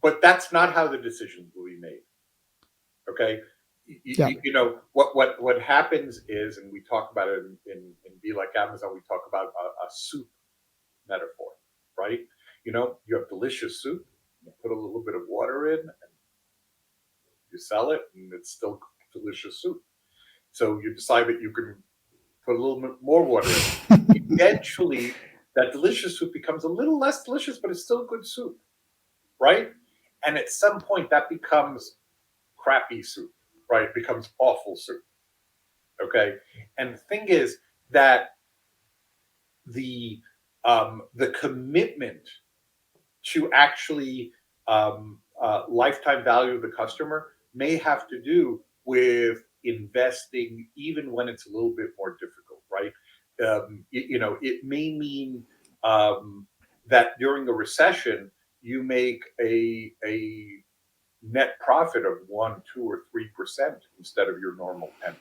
but that's not how the decisions will be made. Okay. Yeah. What happens is, and we talk about it in Be Like Amazon, we talk about a soup metaphor, right? You have delicious soup, you put a little bit of water in, and you sell it, and it's still delicious soup. So you decide that you can put a little bit more water in. Eventually, that delicious soup becomes a little less delicious, but it's still good soup, right? And at some point, that becomes crappy soup, right? It becomes awful soup, okay? And the thing is that the commitment to actually lifetime value of the customer may have to do with investing even when it's a little bit more difficult, right? It may mean that during a recession you make a net profit of 1, 2, or 3% instead of your normal 10%.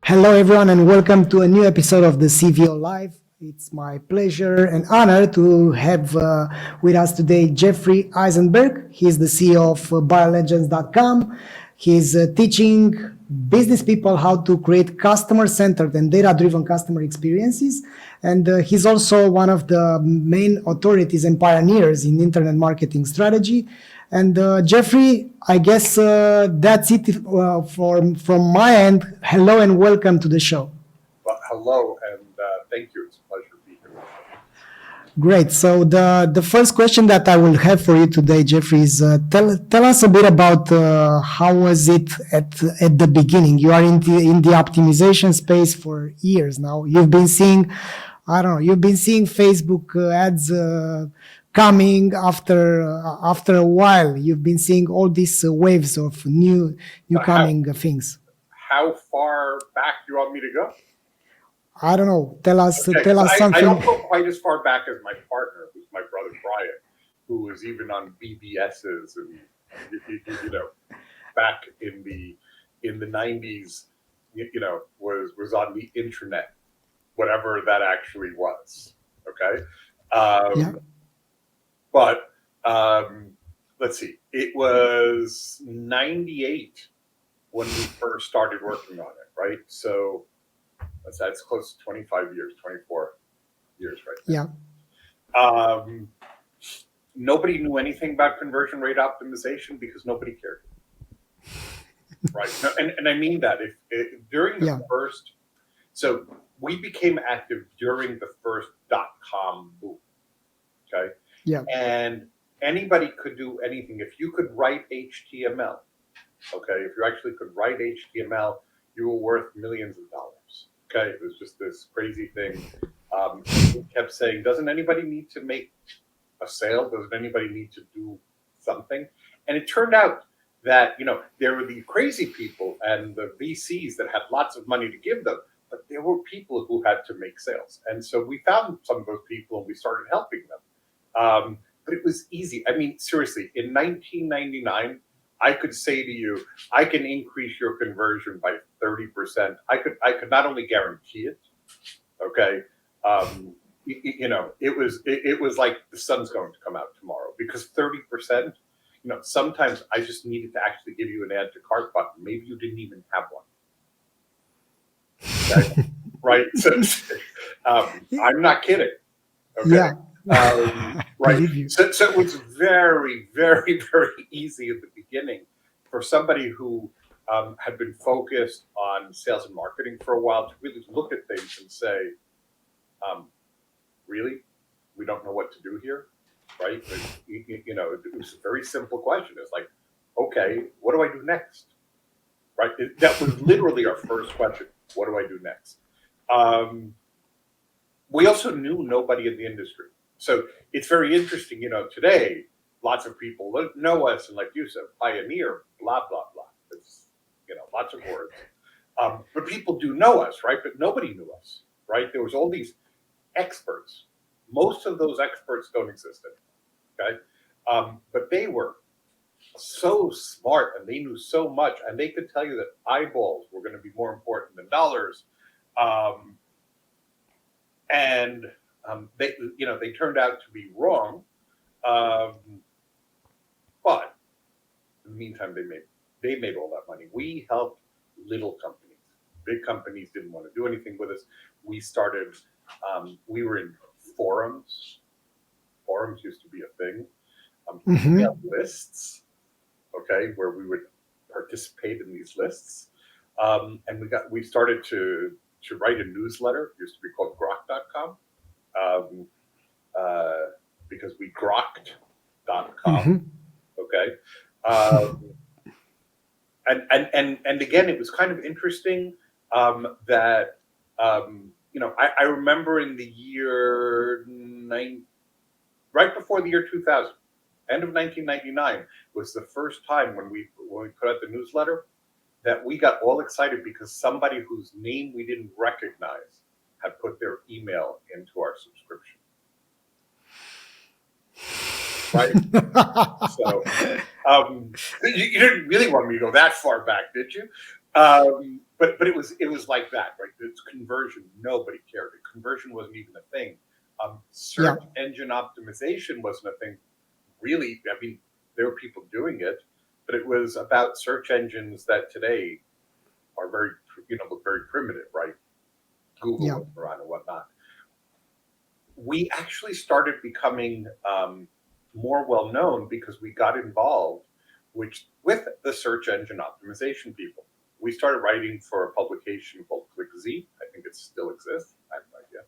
Hello, everyone, and welcome to a new episode of the CVO Live. It's my pleasure and honor to have with us today Jeffrey Eisenberg. He's the CEO of BuyerLegends.com. He's teaching business people how to create customer-centered and data-driven customer experiences. And he's also one of the main authorities and pioneers in internet marketing strategy. And Jeffrey, I guess that's it from my end. Hello and welcome to the show. Well, hello, and thank you. It's a pleasure to be here. Great. So the first question that I will have for you today, Jeffrey, is tell us a bit about how was it at the beginning. You are in the optimization space for years now. You've been seeing, you've been seeing Facebook ads coming after a while. You've been seeing all these waves of new coming things. How far back do you want me to go? I don't know. Tell us something. I don't go quite as far back as my partner, who's my brother Brian, who was even on BBSs and back in the 90s. Was on the internet, whatever that actually was. Okay. Yeah. But let's see. It was 98 when we first started working on it, right? So that's close to 25 years, 24 years right now. Yeah. Nobody knew anything about conversion rate optimization because nobody cared. Right. And I mean that during the first, so we became active during the first .com boom. Okay. Yeah. And anybody could do anything. If you could write HTML, okay, if you actually could write HTML, you were worth millions of dollars. Okay, it was just this crazy thing. People kept saying, doesn't anybody need to make a sale? Doesn't anybody need to do something? And it turned out that, there were the crazy people and the VCs that had lots of money to give them, but there were people who had to make sales. And so we found some of those people and we started helping them. But it was easy. I mean, seriously, in 1999, I could say to you, I can increase your conversion by 30%. I could not only guarantee it, okay. It was like the sun's going to come out tomorrow because 30%. Sometimes I just needed to actually give you an add to cart button. Maybe you didn't even have one. Okay? Right. So I'm not kidding. Okay. Yeah. Right. So it was very, very, very easy at the beginning for somebody who had been focused on sales and marketing for a while to really look at things and say, really, we don't know what to do here, right? But, it was a very simple question. It's like, okay, what do I do next? Right. That was literally our first question. What do I do next? We also knew nobody in the industry. So it's very interesting, today, lots of people know us, and like you said, pioneer, blah, blah, blah. It's, lots of words. But people do know us, right? But nobody knew us, right? There was all these experts. Most of those experts don't exist anymore, But they were so smart and they knew so much, and they could tell you that eyeballs were going to be more important than dollars. Um, and they turned out to be wrong. Um, but in the meantime, they made all that money. We helped little companies. Big companies didn't want to do anything with us. We started. We were in forums. Forums used to be a thing. We had lists, okay, where we would participate in these lists, and we started to write a newsletter. It used to be called Grok.com, um, because we grokked.com. Okay. Um, and again, it was kind of interesting that I remember in the year right before the year 2000, end of 1999 was the first time when we put out the newsletter that we got all excited because somebody whose name we didn't recognize had put their email into our subscription. Right. So you didn't really want me to go that far back, did you? But it was like that, right? It's conversion. Nobody cared. Conversion wasn't even a thing. Search engine optimization wasn't a thing. Really, I mean, there were people doing it, but it was about search engines that today are look very primitive, right? Google and Radu and whatnot. We actually started becoming more well known because we got involved with the search engine optimization people. We started writing for a publication called ClickZ. I think it still exists. I have no idea.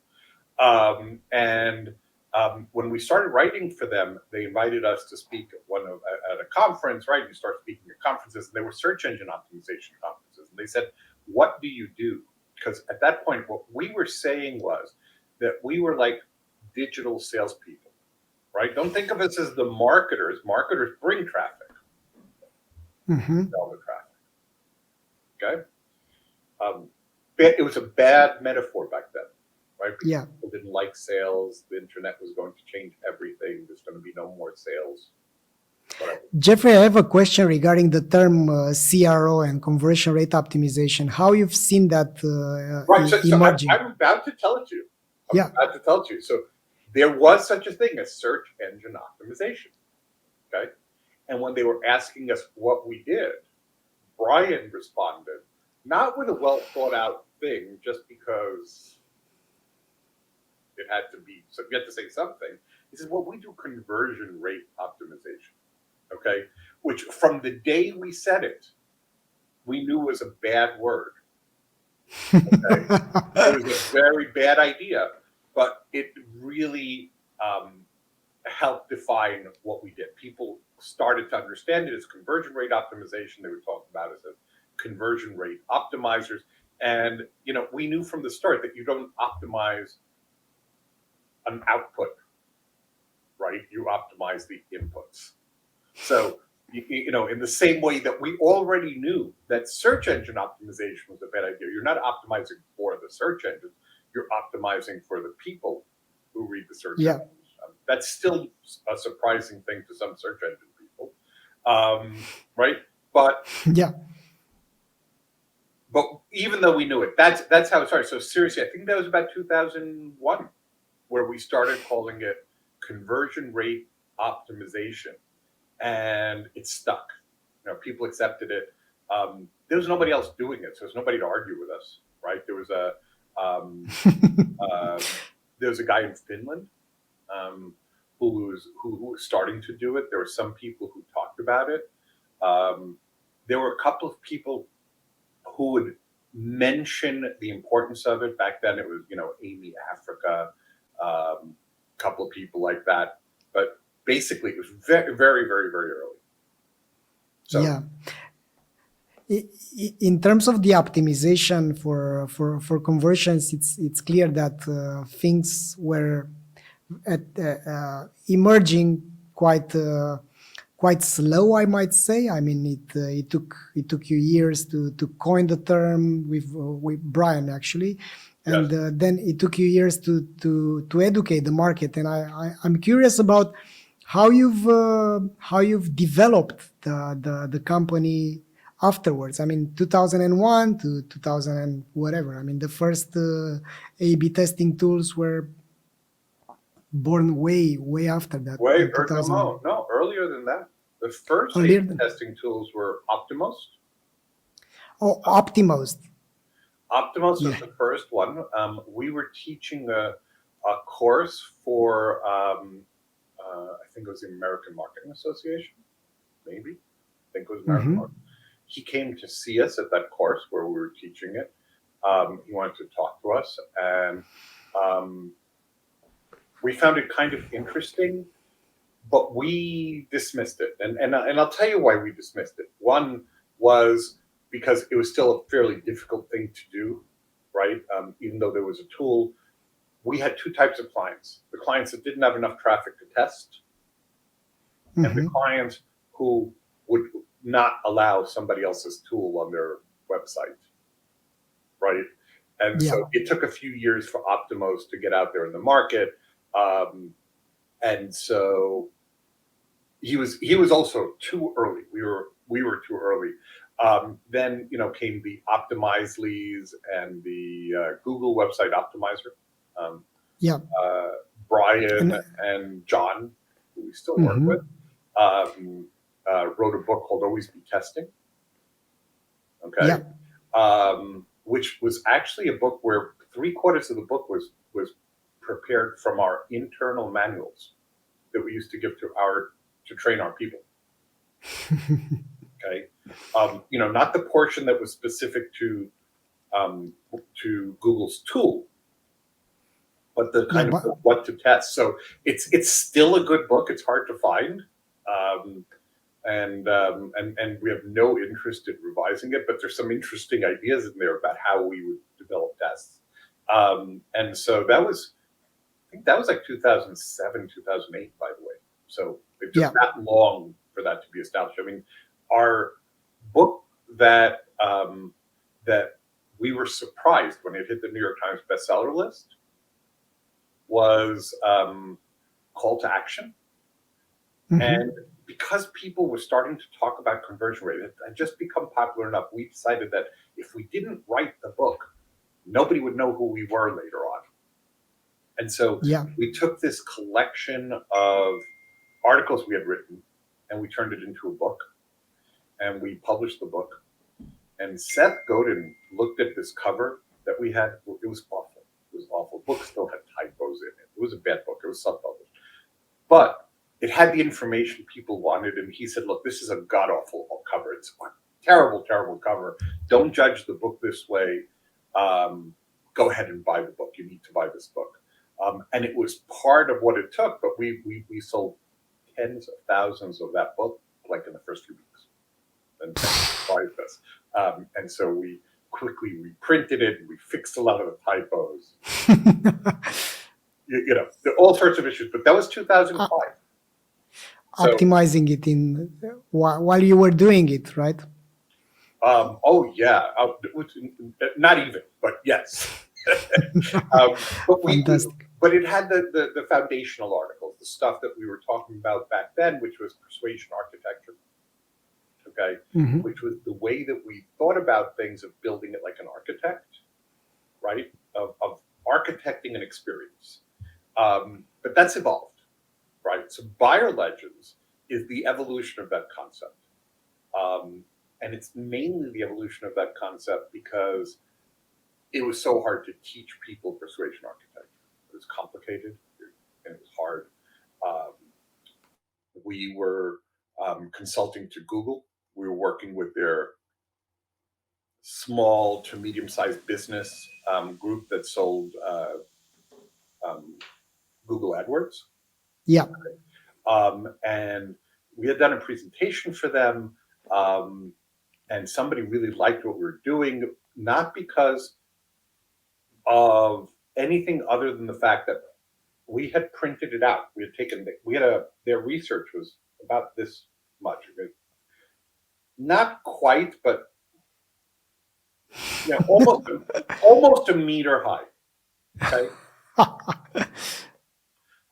When we started writing for them, they invited us to speak at a conference, right? You start speaking at conferences, and they were search engine optimization conferences. And they said, "What do you do?" Because at that point, what we were saying was that we were like digital salespeople, right? Don't think of us as the marketers. Marketers bring traffic, sell the traffic. Okay, it was a bad metaphor back then, right? Because people didn't like sales. The internet was going to change everything. There's going to be no more sales. Whatever. Jeffrey, I have a question regarding the term CRO and conversion rate optimization. How you've seen that emerging? I'm about to tell it to you. I'm about to tell it to you. So there was such a thing as search engine optimization. Okay, and when they were asking us what we did, Brian responded, not with a well thought out thing, just because it had to be, so you had to say something. He says, well, we do conversion rate optimization. Okay, which from the day we said it, we knew was a bad word. Okay, it was a very bad idea, but it really helped define what we did. People started to understand it as conversion rate optimization. They would talk about it as conversion rate optimizers. And, we knew from the start that you don't optimize an output, right? You optimize the inputs. So, in the same way that we already knew that search engine optimization was a bad idea. You're not optimizing for the search engines. You're optimizing for the people who read the search engines. That's still a surprising thing to some search engine people, right? But but even though we knew it, that's how it started. So seriously, I think that was about 2001 where we started calling it conversion rate optimization, and it stuck. People accepted it. There was nobody else doing it, so there's nobody to argue with us, right? There was a guy in Finland who was starting to do it. There were some people who talked about it. There were a couple of people who would mention the importance of it. Back then it was, Amy Africa, a couple of people like that. But basically it was very, very, very, very early. So in terms of the optimization for conversions, it's clear that things were emerging quite slow, I might say. I mean, it took you years to coin the term with Brian actually, and then it took you years to educate the market. And I'm curious about how you've developed the company afterwards. I mean, 2001 to 2000 and whatever. I mean, the first A/B testing tools were born way after that Way in or 2000 no, no, earlier than that. The first earlier A/B than testing tools were Optimos. Optimized. Optimos was Yeah. the first one. We were teaching a course for, I think it was the American Marketing Association, maybe. I think it was American Hmm. Marketing. He came to see us at that course where we were teaching it. He wanted to talk to us, and um, we found it kind of interesting, but we dismissed it. And I'll tell you why we dismissed it. One was because it was still a fairly difficult thing to do, right? Even though there was a tool, we had two types of clients: the clients that didn't have enough traffic to test, and the Hmm. clients who would not allow somebody else's tool on their website, right? And Yeah. so it took a few years for Optimos to get out there in the market. Um, and so he was also too early. We were too early. Then came the Optimizely's and the Google website optimizer. Um, Yeah. uh, Brian And and John, who we still work with, hmm. wrote a book called Always Be Testing. Okay, Yeah. which was actually a book where 3/4 of the book was prepared from our internal manuals that we used to give to train our people. Okay, not the portion that was specific um, to Google's tool, but the Yeah. kind of But what to test. So it's still a good book. It's hard to find, um, and we have no interest in revising it. But there's some interesting ideas in there about how we would develop tests. And so I think that was like 2007, 2008, by the way. So it took yeah. that long for that to be established. I mean, our book that we were surprised when it hit the New York Times bestseller list was Call to Action. And Hmm. because people were starting to talk about conversion rate, it had just become popular enough, we decided that if we didn't write the book, nobody would know who we were later on. And so Yeah. we took this collection of articles we had written and we turned it into a book, and we published the book. And Seth Godin looked at this cover that we had. It was awful. It was awful. The book still had typos in it. It was a bad book. It was self-published. But it had the information people wanted. And he said, look, this is a god-awful cover. It's a terrible, terrible cover. Don't judge the book this way. Go ahead and buy the book. You need to buy this book. And it was part of what it took. But we sold tens of thousands of that book like in the first few weeks. And surprised us. And so we quickly reprinted it and we fixed a lot of the typos. All sorts of issues. But that was 2005. So, Optimizing it in while you were doing it, right? oh yeah, not even, but yes. But Fantastic. but it had the foundational articles, the stuff that we were talking about back then, which was persuasion architecture. Okay, Hmm. which was the way that we thought about things of building it like an architect, right? Of architecting an experience. But that's evolved, right? So buyer legends is the evolution of that concept. And it's mainly the evolution of that concept because it was so hard to teach people persuasion architecture. It was complicated and it was hard. Um, we were consulting to Google. We were working with their small to medium-sized business group that sold um, Google AdWords. Yeah. And we had done a presentation for them, and somebody really liked what we were doing, not because of anything other than the fact that we had printed it out. We had taken their research was about this much. Not quite, but almost a meter high. Okay.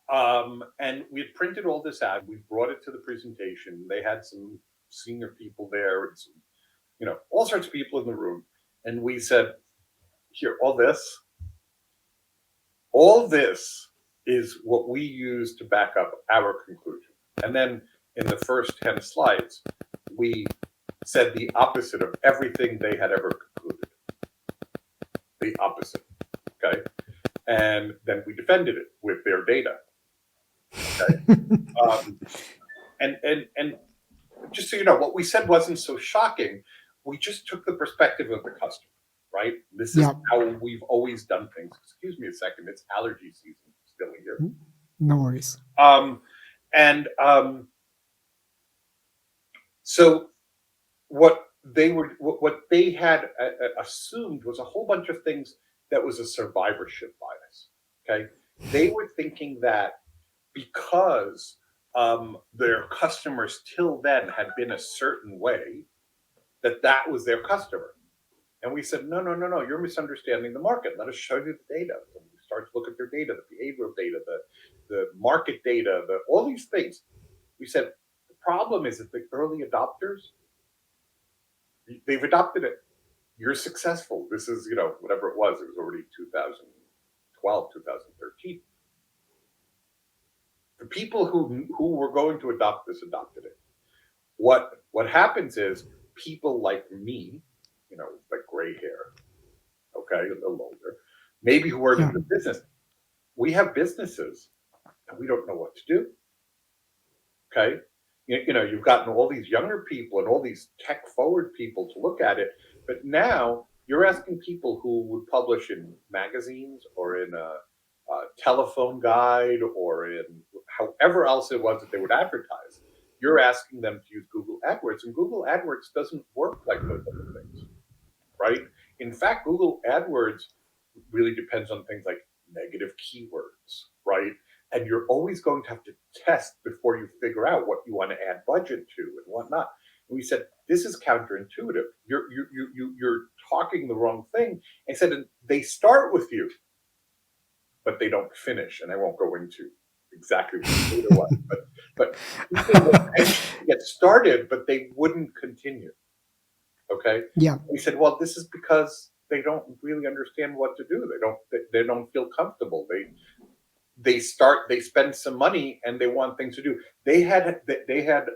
And we had printed all this out. We brought it to the presentation. They had some senior people there, and some, all sorts of people in the room. And we said, here, all this is what we use to back up our conclusion. And then in the first 10 slides, we said the opposite of everything they had ever concluded. The opposite. Okay. And then we defended it with their data. Okay. And just so you know, what we said wasn't so shocking. We just took the perspective of the customer, right? This is how we've always done things. Excuse me a second. It's allergy season still here. No worries. So what they had assumed was a whole bunch of things that was a survivorship bias. Okay. They were thinking that because their customers till then had been a certain way, that was their customer. And we said, no, you're misunderstanding the market. Let us show you the data. And we start to look at their data, the behavioral data, the market data, all these things. We said, the problem is that the early adopters, they've adopted it. You're successful. This is, whatever it was already 2012, 2013. The people who were going to adopt this adopted it. What happens is people like me, like gray hair, okay, a little older, maybe who are in the business. We have businesses and we don't know what to do. Okay. You've gotten all these younger people and all these tech forward people to look at it, but now you're asking people who would publish in magazines or in a telephone guide or in however else it was that they would advertise. You're asking them to use Google AdWords, and Google AdWords doesn't work like those other things, right? In fact, Google AdWords really depends on things like negative keywords, right? And you're always going to have to test before you figure out what you want to add budget to and whatnot. And we said, this is counterintuitive. You're talking the wrong thing. I said, and they start with you, but they don't finish. And I won't go into exactly what the data was, but people would get started, but they wouldn't continue. Okay. Yeah. We said, well, this is because they don't really understand what to do. They don't feel comfortable. They spend some money and they want things to do. They had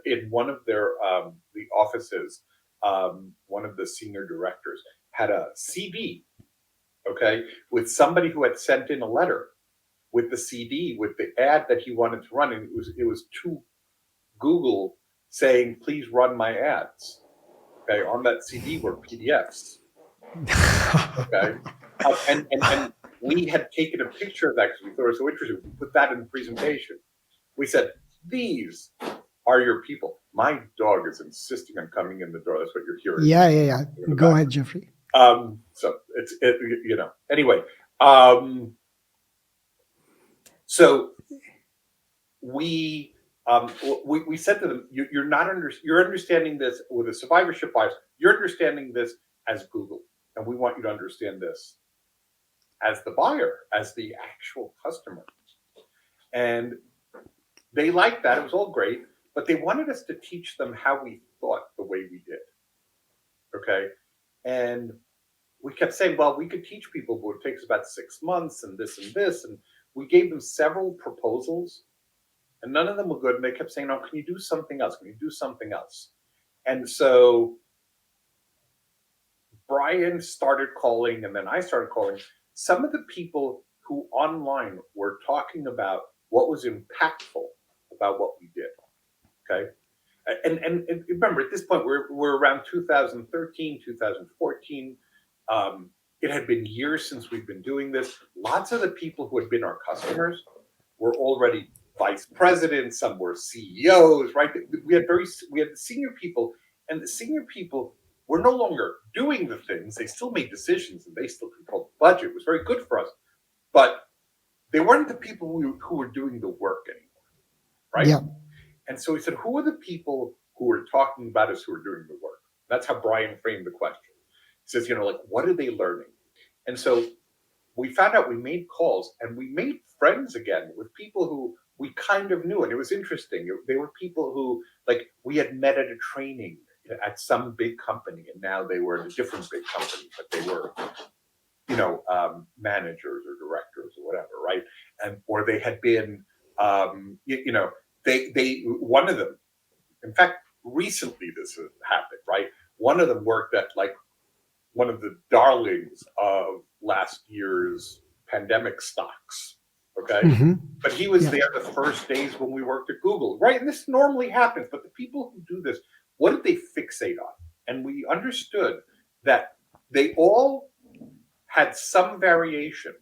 in one of their the offices, one of the senior directors had a CD, okay, with somebody who had sent in a letter with the CD with the ad that he wanted to run, and it was to Google saying, please run my ads. Okay, on that CD were PDFs. Okay, and we had taken a picture of that because we thought it was so interesting. We put that in the presentation. We said, these are your people. My dog is insisting on coming in the door. That's what you're hearing. Yeah. Go ahead, Jeffrey. So anyway. So we said to them, you're understanding this with a survivorship bias. You're understanding this as Google, and we want you to understand this as the buyer, as the actual customer. And they liked that. It was all great, but they wanted us to teach them how we thought the way we did. Okay. And we kept saying, well, we could teach people, but it takes about 6 months and this and this. And we gave them several proposals and none of them were good. And they kept saying, oh, can you do something else? Can you do something else? And so Brian started calling, and then I started calling some of the people who online were talking about what was impactful about what we did. Okay. And remember, at this point, we're around 2013, 2014. It had been years since we've been doing this. Lots of the people who had been our customers were already vice presidents. Some were CEOs, right? We had the senior people, and the senior people were no longer doing the things. They still made decisions, and they still controlled the budget. It was very good for us, but they weren't the people who were doing the work anymore, right? Yeah. And so we said, who are the people who are talking about us who are doing the work? That's how Brian framed the question. He says, what are they learning? And so we found out, we made calls and we made friends again with people who we kind of knew. And it was interesting. They were people who, like, we had met at a training at some big company, and now they were at a different big company, but they were, managers or directors or whatever, right? And or they had been, they one of them, in fact, recently this has happened, right? One of them worked at like one of the darlings of last year's pandemic stocks. Okay. Hmm. But he was Yeah. there the first days when we worked at Google, right? And this normally happens, but the people who do this, what did they fixate on? And we understood that they all had some variation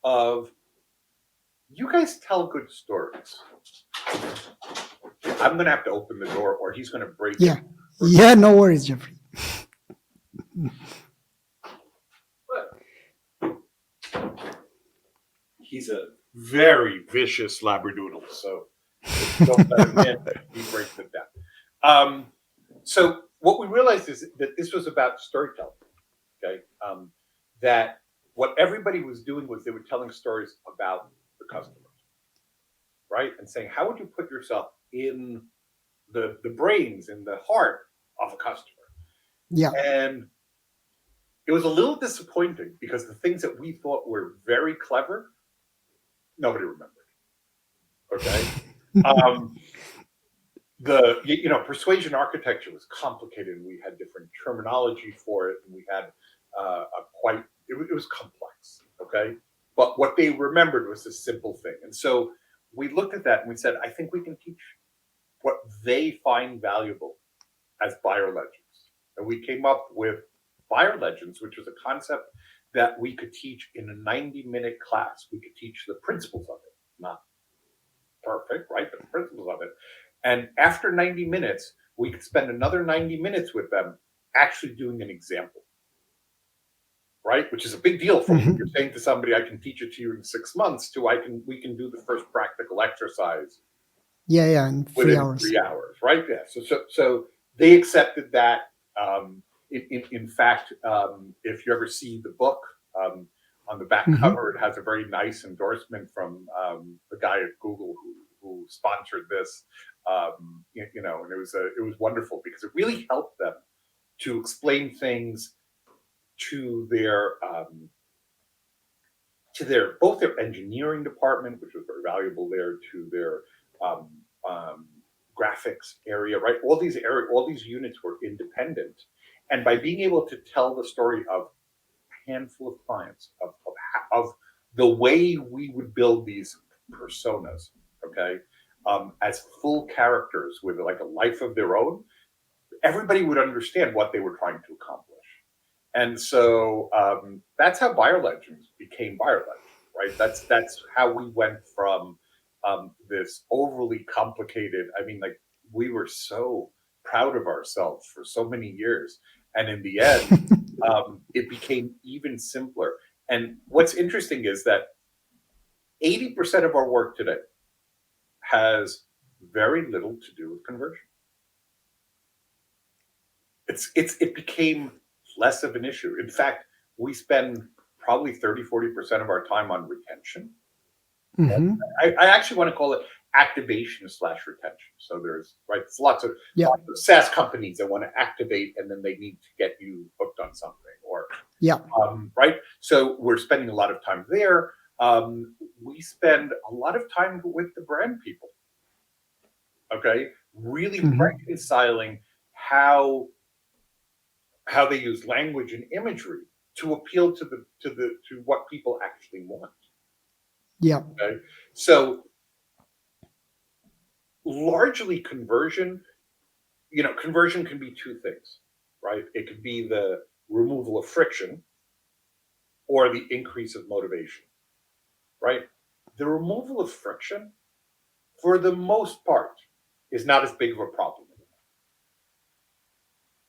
of, you guys tell good stories. I'm going to have to open the door or he's going to break Yeah. it. Yeah. No worries, Jeffrey. He's a very vicious labradoodle, so don't let him in. He breaks it down. So what we realized is that this was about storytelling. Okay, that what everybody was doing was they were telling stories about the customers, right, and saying, how would you put yourself in the brains, in the heart of a customer? Yeah. And it was a little disappointing because the things that we thought were very clever, nobody remembered. Okay. The persuasion architecture was complicated. We had different terminology for it, and we had it was complex. Okay, but what they remembered was a simple thing, and so we looked at that and we said, I think we can teach what they find valuable as buyer legends, and we came up with buyer legends, which was a concept that we could teach in a 90-minute class. We could teach the principles of it, not perfect, right? But the principles of it. And after 90 minutes, we could spend another 90 minutes with them actually doing an example, right? Which is a big deal from when you're saying to somebody, I can teach it to you in 6 months, to we can do the first practical exercise Yeah. In 3 within hours. 3 hours, right? Yeah. So they accepted that. In fact, if you ever see the book, on the back cover, it has a very nice endorsement from the guy at Google who sponsored this. And it was wonderful because it really helped them to explain things to their both their engineering department, which was very valuable there, to their um, um, graphics area, right? All these units were independent, and by being able to tell the story of a handful of clients of the way we would build these personas, okay, as full characters with like a life of their own, everybody would understand what they were trying to accomplish. And so that's how Buyer Legends became Buyer Legends, right? That's how we went from this overly complicated. I mean, like, we were so proud of ourselves for so many years, and in the end, it became even simpler. And what's interesting is that 80% of our work today has very little to do with conversion. It became less of an issue. In fact, we spend probably 30-40% of our time on retention. I actually want to call it activation / retention. So there's lots of SaaS companies that want to activate, and then they need to get you hooked on something, or right. So we're spending a lot of time there. We spend a lot of time with the brand people. Okay, really reconciling how they use language and imagery to appeal to what people actually want. Yeah. Okay? So largely conversion can be two things, right? It could be the removal of friction or the increase of motivation, right? The removal of friction, for the most part, is not as big of a problem.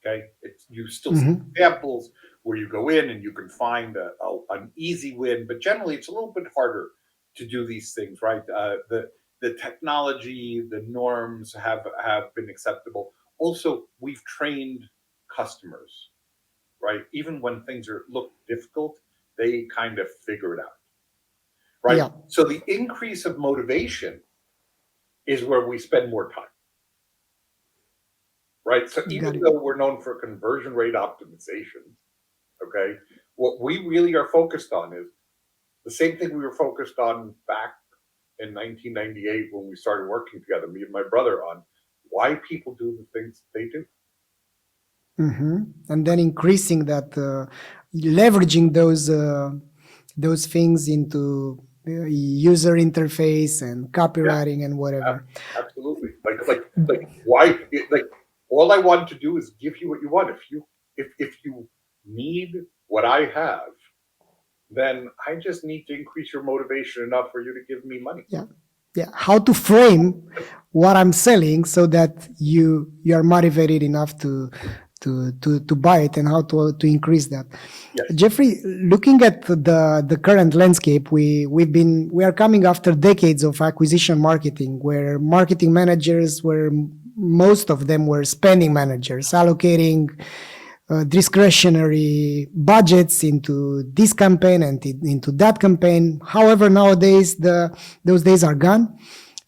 Okay, you still see examples where you go in and you can find an easy win, but generally it's a little bit harder to do these things, right? The technology, the norms have been acceptable. Also, we've trained customers, right? Even when things look difficult, they kind of figure it out, right? Yeah. So the increase of motivation is where we spend more time, right? So Got even it. though we're known for conversion rate optimization, okay, what we really are focused on is the same thing we were focused on back in 1998 when we started working together, me and my brother, on why people do the things they do. And then increasing that, leveraging those things into user interface and Yeah, copywriting and whatever. absolutely. Like why? Like all I want to do is give you what you want. If you need what I have, then I just need to increase your motivation enough for you to give me money. Yeah, how to frame what I'm selling so that you are motivated enough to buy it, and how to increase that. Yes. Jeffrey, looking at the current landscape, we are coming after decades of acquisition marketing, where marketing managers were, most of them were spending managers, allocating discretionary budgets into this campaign and into that campaign. However, nowadays those days are gone.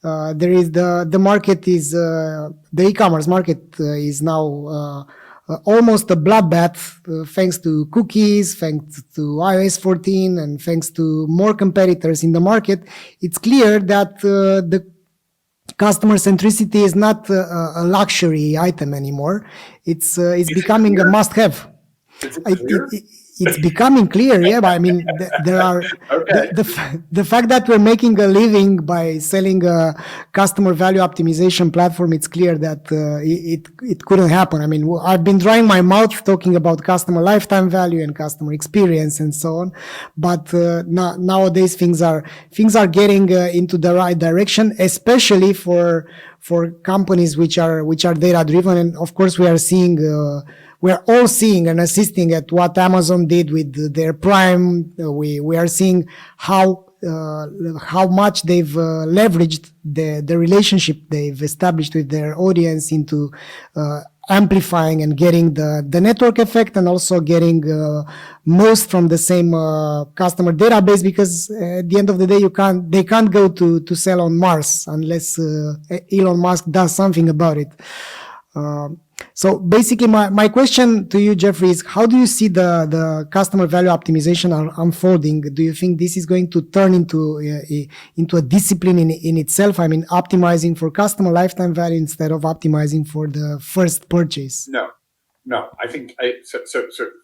There is the market is the e-commerce market is now almost a bloodbath, thanks to cookies, thanks to iOS 14, and thanks to more competitors in the market. It's clear that the customer centricity is not a luxury item anymore. It's Is it becoming a clear? must-have. Is it It, clear? it, it's becoming clear, yeah. But I mean, there are Okay. the fact that we're making a living by selling a customer value optimization platform. It's clear that it couldn't happen. I mean, I've been drying my mouth talking about customer lifetime value and customer experience and so on, but nowadays things are getting into the right direction, especially for companies which are data driven. And of course, we are seeing. We're all seeing and assisting at what Amazon did with their Prime. We are seeing how much they've leveraged the relationship they've established with their audience into amplifying and getting the network effect, and also getting most from the same customer database, because at the end of the day, they can't go to sell on Mars unless Elon Musk does something about it. So basically, my question to you, Jeffrey, is how do you see the customer value optimization unfolding? Do you think this is going to turn into a discipline in itself? I mean, optimizing for customer lifetime value instead of optimizing for the first purchase? No. I think so.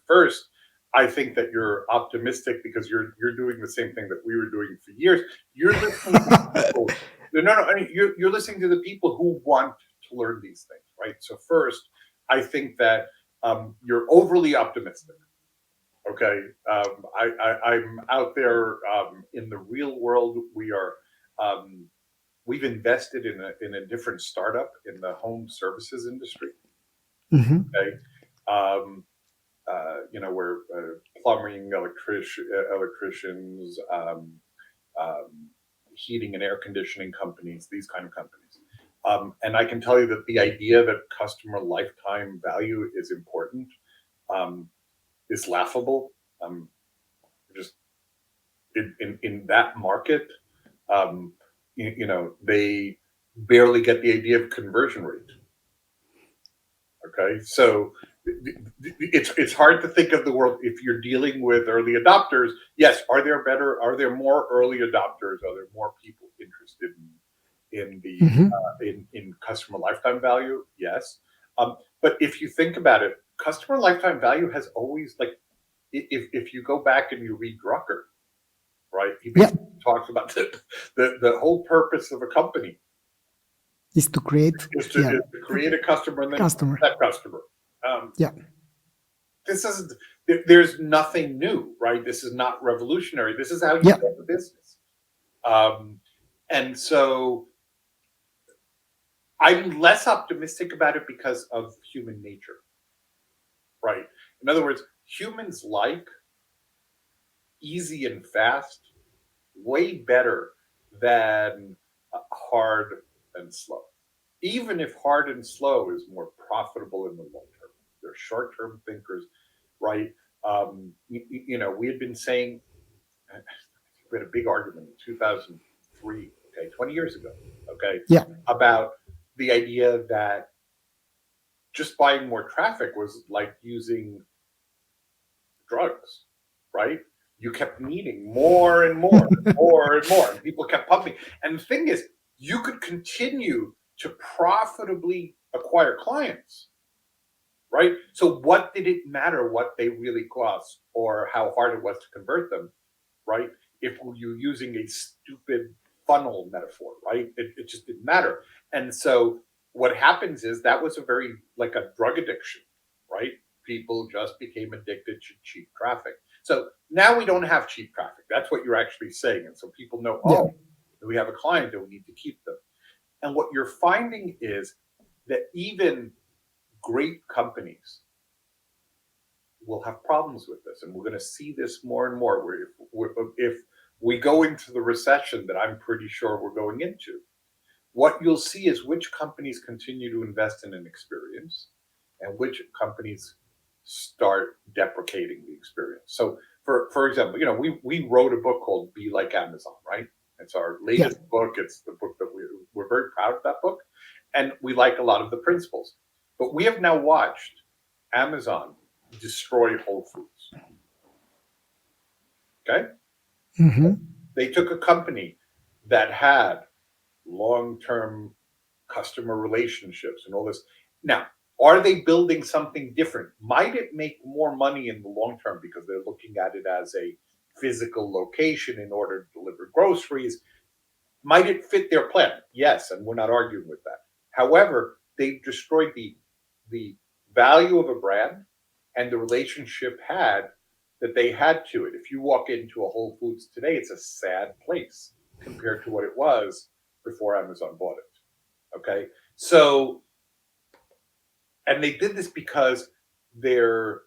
First, I think that you're optimistic because you're doing the same thing that we were doing for years. You're listening to people. No. I mean, you're listening to the people who want to learn these things, right? So first, I think that you're overly optimistic. Okay, I'm out there in the real world. We've invested in a different startup in the home services industry. Mm-hmm. Okay, we're plumbing, electricians, heating and air conditioning companies, these kind of companies. And I can tell you that the idea that customer lifetime value is important is laughable. Just in that market, they barely get the idea of conversion rate. Okay, so it's hard to think of the world if you're dealing with early adopters. Yes, are there more early adopters? Are there more people interested in the in customer lifetime value? Yes, but if you think about it, customer lifetime value has always, like, if you go back and you read Drucker, right? He basically talks about the whole purpose of a company is to create is to create a customer and then that customer. This isn't. There's nothing new, right? This is not revolutionary. This is how you get the business. And so I'm less optimistic about it because of human nature, right? In other words, humans like easy and fast way better than hard and slow. Even if hard and slow is more profitable in the long term, they're short-term thinkers, right? We had been saying, we had a big argument in 2003, okay, 20 years ago, okay? Yeah. About the idea that just buying more traffic was like using drugs, right? You kept needing more and more, more and more, and people kept pumping. And the thing is, you could continue to profitably acquire clients, right? So what did it matter what they really cost or how hard it was to convert them, right? If you're using a stupid funnel metaphor, right? It just didn't matter. And so what happens is that was a very like a drug addiction, right? People just became addicted to cheap traffic. So now we don't have cheap traffic. That's what you're actually saying. And so people know, Yeah. oh, we have a client and we need to keep them. And what you're finding is that even great companies will have problems with this, and we're going to see this more and more. If we go into the recession that I'm pretty sure we're going into, what you'll see is which companies continue to invest in an experience, and which companies start deprecating the experience. So, for example, we wrote a book called "Be Like Amazon," right? It's our Yeah. latest book. It's the book that we're very proud of that book, and we like a lot of the principles. But we have now watched Amazon destroy Whole Foods. Okay? Hmm. They took a company that had long-term customer relationships and all this. Now, are they building something different? Might it make more money in the long term because they're looking at it as a physical location in order to deliver groceries? Might it fit their plan? Yes, and we're not arguing with that. However, they've destroyed the value of a brand and the relationship that they had to it. If you walk into a Whole Foods today, it's a sad place compared to what it was before Amazon bought it. Okay, so and they did this because they're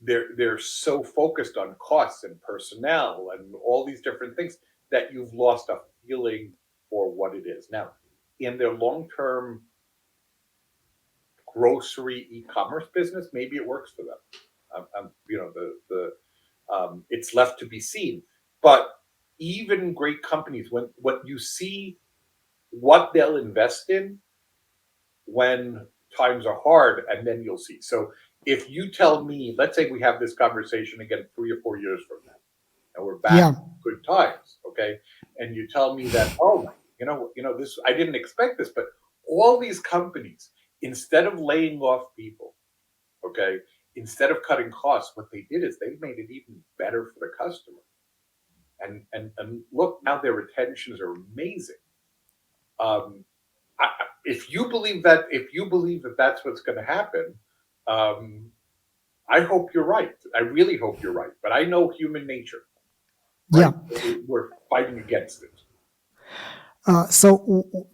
they're so focused on costs and personnel and all these different things that you've lost a feeling for what it is. Now, in their long-term grocery e-commerce business, maybe it works for them. It's left to be seen. But even great companies, when you see what they'll invest in when times are hard, and then you'll see. So if you tell me, let's say we have this conversation again 3 or 4 years from now, and we're back Yeah. to good times, okay? And you tell me that, oh, this I didn't expect this, but all these companies, instead of laying off people, okay, instead of cutting costs, what they did is they made it even better for the customer. And look, now their retentions are amazing. Um, if you believe that that's what's going to happen, um, I hope you're right. I really hope you're right. But I know human nature, right? Yeah. We're fighting against it.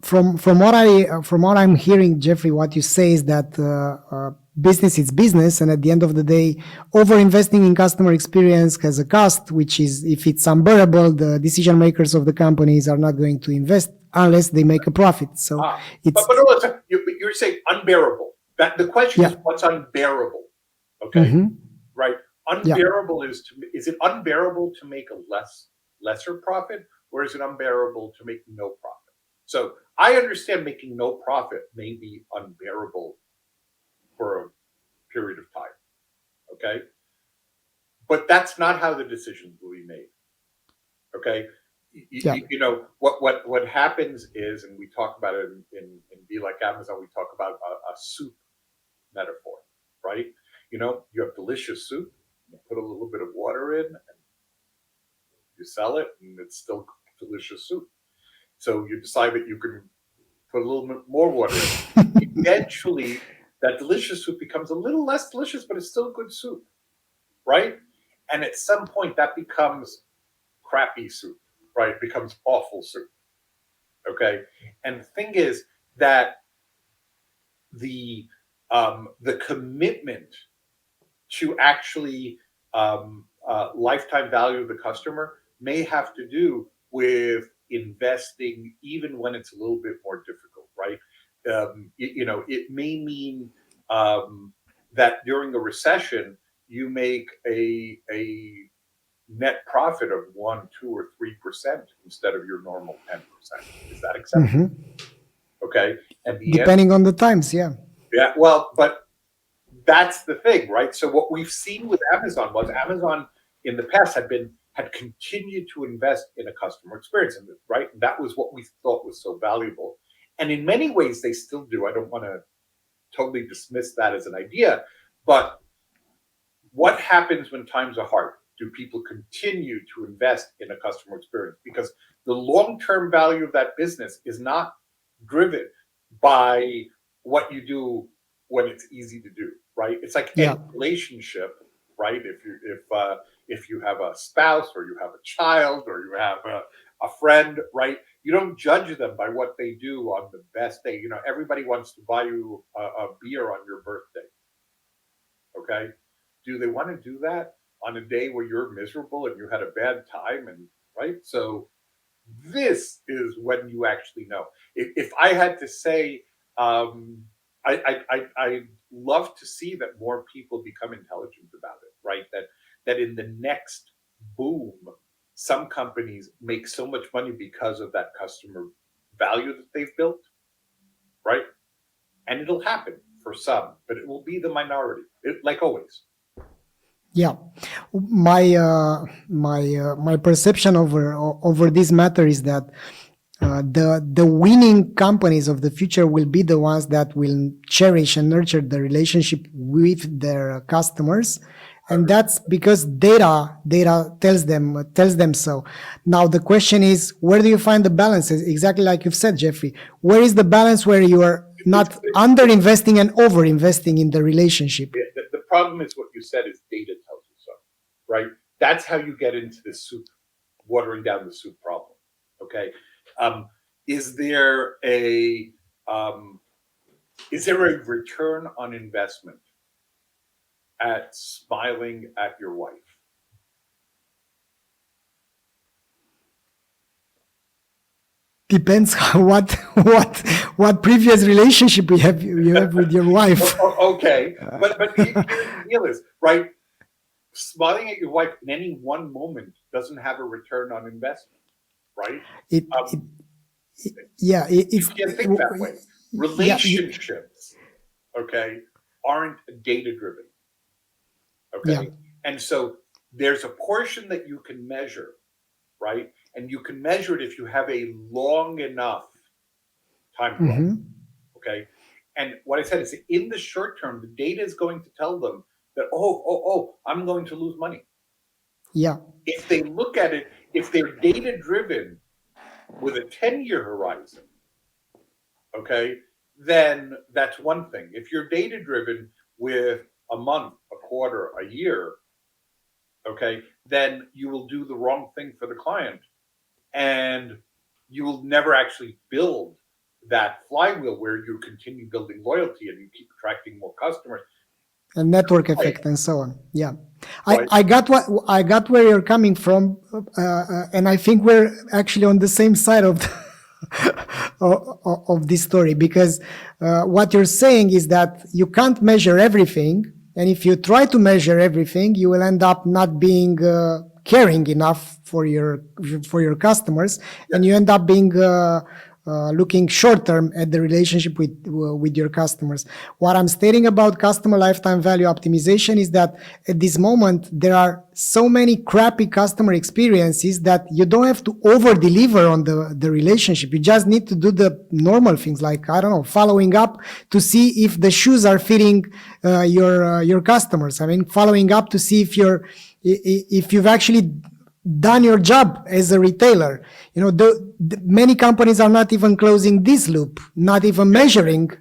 From what I'm hearing, Jeffrey, what you say is that business is business, and at the end of the day, over investing in customer experience has a cost, which is if it's unbearable, the decision makers of the companies are not going to invest unless they make a profit. So it's but listen, you're saying unbearable. That the question yeah. is what's unbearable, okay? Hmm. Right? Yeah. Unbearable is it unbearable to make a lesser profit, or is it unbearable to make no profit? So I understand making no profit may be unbearable for a period of time, okay? But that's not how the decisions will be made, okay? Yeah. What happens is, and we talk about it in Be Like Amazon, we talk about a soup metaphor, right? You have delicious soup, you put a little bit of water in, and you sell it, and it's still delicious soup. So you decide that you can put a little bit more water in. Eventually, that delicious soup becomes a little less delicious, but it's still good soup, right? And at some point, that becomes crappy soup, right? It becomes awful soup, okay? And the thing is that the commitment to actually lifetime value of the customer may have to do with investing even when it's a little bit more difficult, right? It may mean that during a recession, you make a net profit of 1, 2, or 3% instead of your normal 10%. Is that acceptable? Okay. And the answer, Depending on the times, yeah. yeah, well, but that's the thing, right? So what we've seen with Amazon was Amazon in the past had continued to invest in a customer experience, and right, that was what we thought was so valuable. And in many ways, they still do. I don't want to totally dismiss that as an idea, but what happens when times are hard? Do people continue to invest in a customer experience? Because the long-term value of that business is not driven by what you do when it's easy to do, right? It's like Yeah. any relationship, right? If you have a spouse or you have a child or you have a friend, right? You don't judge them by what they do on the best day. You know, everybody wants to buy you a beer on your birthday. Okay. Do they want to do that on a day where you're miserable and you had a bad time? And right. So this is when you actually know. If I had to say, I love to see that more people become intelligent about it, right? That in the next boom, some companies make so much money because of that customer value that they've built, right? And it'll happen for some, but it will be the minority, like always. Yeah, my perception over this matter is that the winning companies of the future will be the ones that will cherish and nurture the relationship with their customers, and that's because data tells them so. Now the question is, where do you find the balance? Exactly like you've said, Jeffrey. Where is the balance where you are not under investing and over investing in the relationship? The problem is what you said is data tells you so, right? That's how you get into the soup, watering down the soup problem. Okay, is there a return on investment at smiling at your wife? Depends what previous relationship you have with your wife. Okay, but here's the deal is right. Smiling at your wife in any one moment doesn't have a return on investment, right? It, Um, yeah, you can't think that way. yeah, Relationships, okay, aren't data driven, yeah. okay? And so there's a portion that you can measure, right? And you can measure it if you have a long enough time horizon, okay? And what I said is in the short term, the data is going to tell them that, I'm going to lose money. Yeah. If they look at it, if they're data driven with a 10-year horizon, okay, then that's one thing. If you're data driven with a month, a quarter, a year, okay, then you will do the wrong thing for the client and you will never actually build that flywheel where you continue building loyalty and you keep attracting more customers. A network effect and so on. Yeah, Right. I got where you're coming from, and I think we're actually on the same side of of this story, because what you're saying is that you can't measure everything, and if you try to measure everything, you will end up not being caring enough for your customers, and you end up being looking short term at the relationship with your customers. What I'm stating about customer lifetime value optimization is that at this moment there are so many crappy customer experiences that you don't have to over deliver on the relationship. You just need to do the normal things, like, I don't know, following up to see if the shoes are fitting your customers. I mean, following up to see if you've actually done your job as a retailer. You know, many companies are not even closing this loop, not even measuring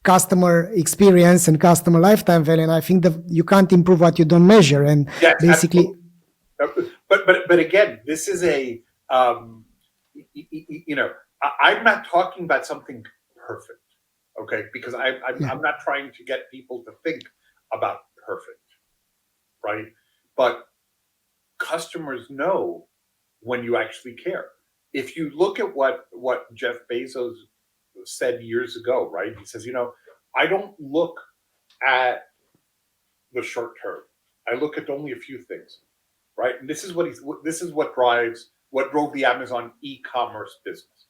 customer experience and customer lifetime value. And I think that you can't improve what you don't measure. And Yes, basically, absolutely. But again, this is a I'm not talking about something perfect, okay? Because I'm not trying to get people to think about perfect, right? But customers know when you actually care. If you look at what Jeff Bezos said years ago, right? He says, I don't look at the short term. I look at only a few things. right? And this is what drove the Amazon e-commerce business.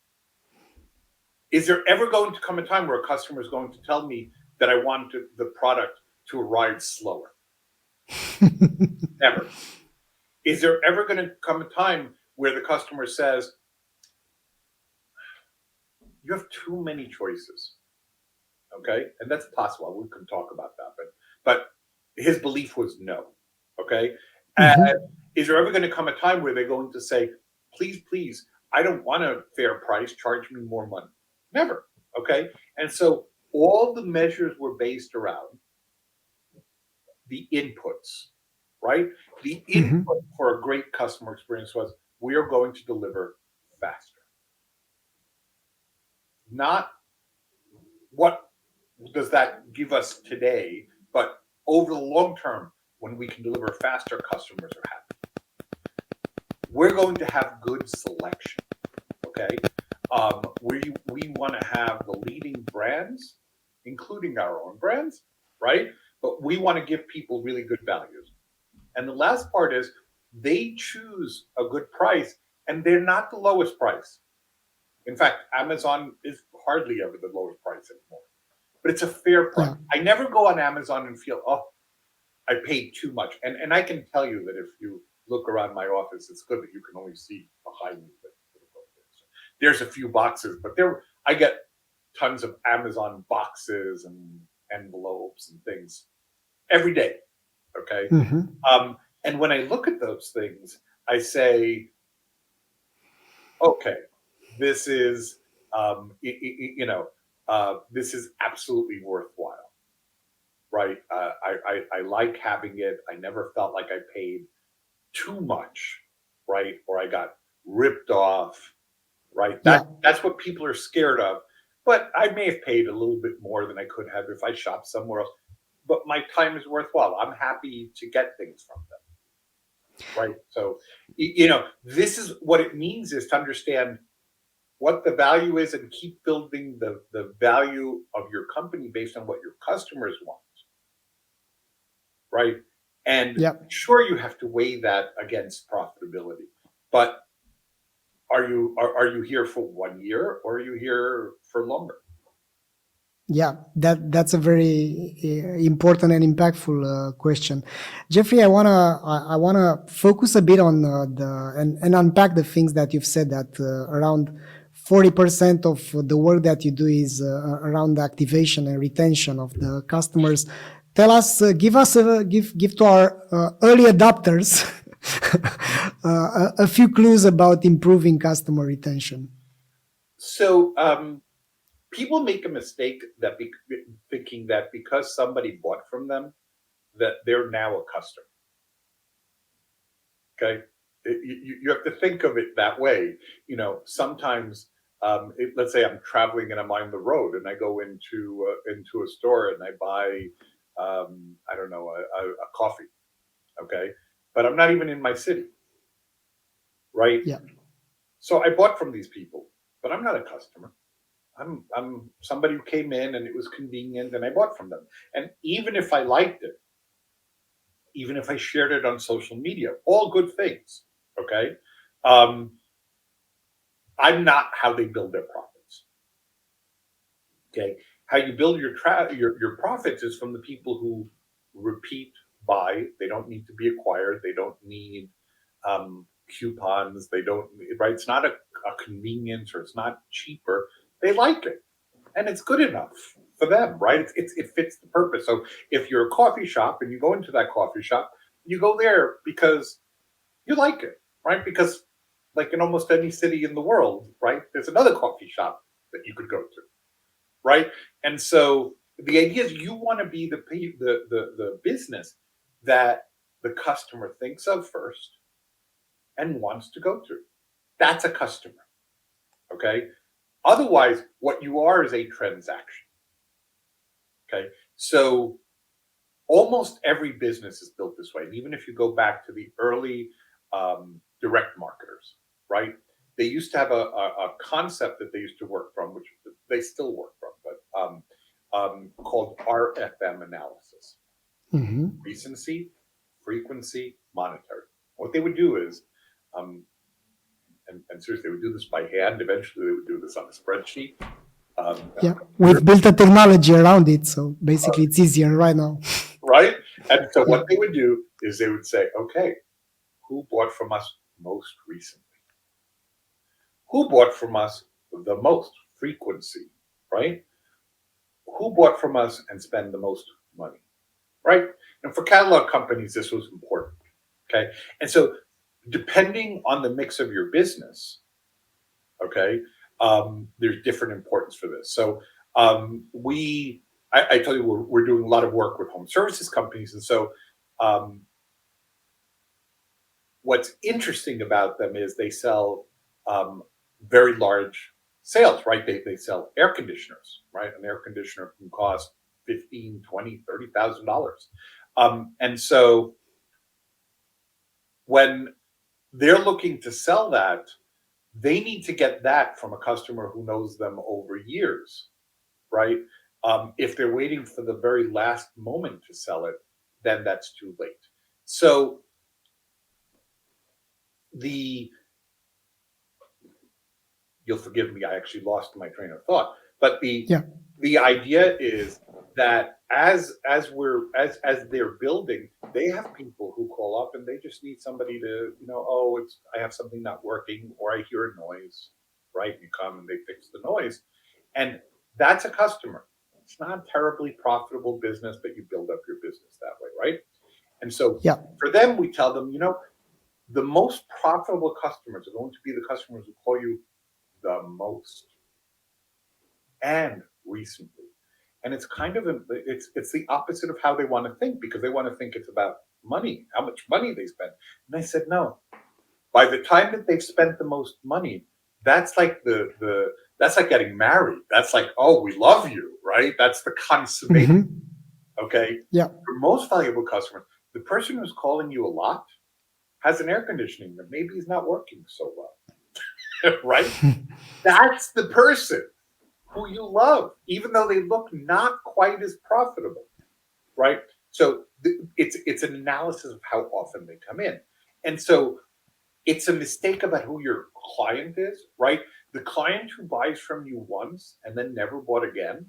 Is there ever going to come a time where a customer is going to tell me that I want the product to arrive slower? Never. Is there ever going to come a time where the customer says, you have too many choices? Okay. And that's possible. We can talk about that. But his belief was no. Okay. Mhm. Is there ever going to come a time where they're going to say, please, I don't want a fair price, charge me more money? Never. Okay. And so all the measures were based around the inputs, right? The Mhm. input for a great customer experience was, we are going to deliver faster. Not what does that give us today, but over the long term, when we can deliver faster, customers are happy. We're going to have good selection. Okay. We want to have the leading brands, including our own brands, right? But we want to give people really good values. And the last part is they choose a good price, and they're not the lowest price. In fact, Amazon is hardly ever the lowest price anymore, but it's a fair price. Yeah. I never go on Amazon and feel, oh, I paid too much. And I can tell you that if you look around my office, it's good that you can only see behind me. But there's a few boxes, but I get tons of Amazon boxes and envelopes and things every day. Okay. Mhm. And when I look at those things, I say, okay, this is, this is absolutely worthwhile, right? I like having it. I never felt like I paid too much, right? Or I got ripped off, right? Yeah. That's what people are scared of. But I may have paid a little bit more than I could have if I shopped somewhere else. But my time is worthwhile. I'm happy to get things from them, right? So, this is what it means, is to understand what the value is and keep building the value of your company based on what your customers want, right? And Yeah. sure, you have to weigh that against profitability, but are you here for 1 year, or are you here for longer? Yeah, that's a very important and impactful question, Jeffrey. I wanna focus a bit on and unpack the things that you've said. That around 40% of the work that you do is around the activation and retention of the customers. Tell us, give to our early adopters a few clues about improving customer retention. So people make a mistake thinking that because somebody bought from them, that they're now a customer. Okay. You have to think of it that way. Sometimes, let's say I'm traveling and I'm on the road and I go into a store and I buy, I don't know, a coffee. Okay. But I'm not even in my city, right? Yeah. So I bought from these people, but I'm not a customer. I'm somebody who came in and it was convenient and I bought from them. And even if I liked it, even if I shared it on social media, all good things. Okay. Um, I'm not how they build their profits. Okay. How you build your profits is from the people who repeat buy. They don't need to be acquired. They don't need coupons. They don't, right. It's not a convenience, or it's not cheaper. They like it, and it's good enough for them, right? It fits the purpose. So if you're a coffee shop and you go into that coffee shop, you go there because you like it, right? Because, like in almost any city in the world, right, there's another coffee shop that you could go to, right? And so the idea is you want to be the business that the customer thinks of first and wants to go to. That's a customer, okay? Otherwise, what you are is a transaction, okay? So almost every business is built this way. And even if you go back to the early direct marketers, right? They used to have a concept that they used to work from, which they still work from, but called RFM analysis: Hmm. recency, frequency, monetary. What they would do is, um, and seriously, they would do this by hand. Eventually, they would do this on a spreadsheet. Yeah, we've built a technology around it, so basically it's easier right now. Right? And so Yeah. what they would do is they would say, okay, who bought from us most recently? Who bought from us the most frequency, right? Who bought from us and spend the most money, right? And for catalog companies, this was important, okay? And so depending on the mix of your business, okay, there's different importance for this. So I tell you, we're doing a lot of work with home services companies. And so what's interesting about them is they sell very large sales, right? They sell air conditioners, right? An air conditioner can cost $15, $20, $30,000. And so when they're looking to sell that, they need to get that from a customer who knows them over years, right? If they're waiting for the very last moment to sell it, then that's too late. So you'll forgive me, I actually lost my train of thought. But the idea is that as they're building, they have people who call up and they just need somebody to, I have something not working, or I hear a noise, right? You come and they fix the noise. And that's a customer. It's not a terribly profitable business, but you build up your business that way, right? And so for them, we tell them, the most profitable customers are going to be the customers who call you the most and recently. And it's kind of it's the opposite of how they want to think, because they want to think it's about money, how much money they spend. And I said, no. By the time that they've spent the most money, that's like that's like getting married. That's like, oh, we love you, right? That's the consummation. Okay. Yeah. For most valuable customers, the person who's calling you a lot has an air conditioning that maybe is not working so well. Right? That's the person who you love, even though they look not quite as profitable, right? So it's an analysis of how often they come in. And so it's a mistake about who your client is, right? The client who buys from you once and then never bought again,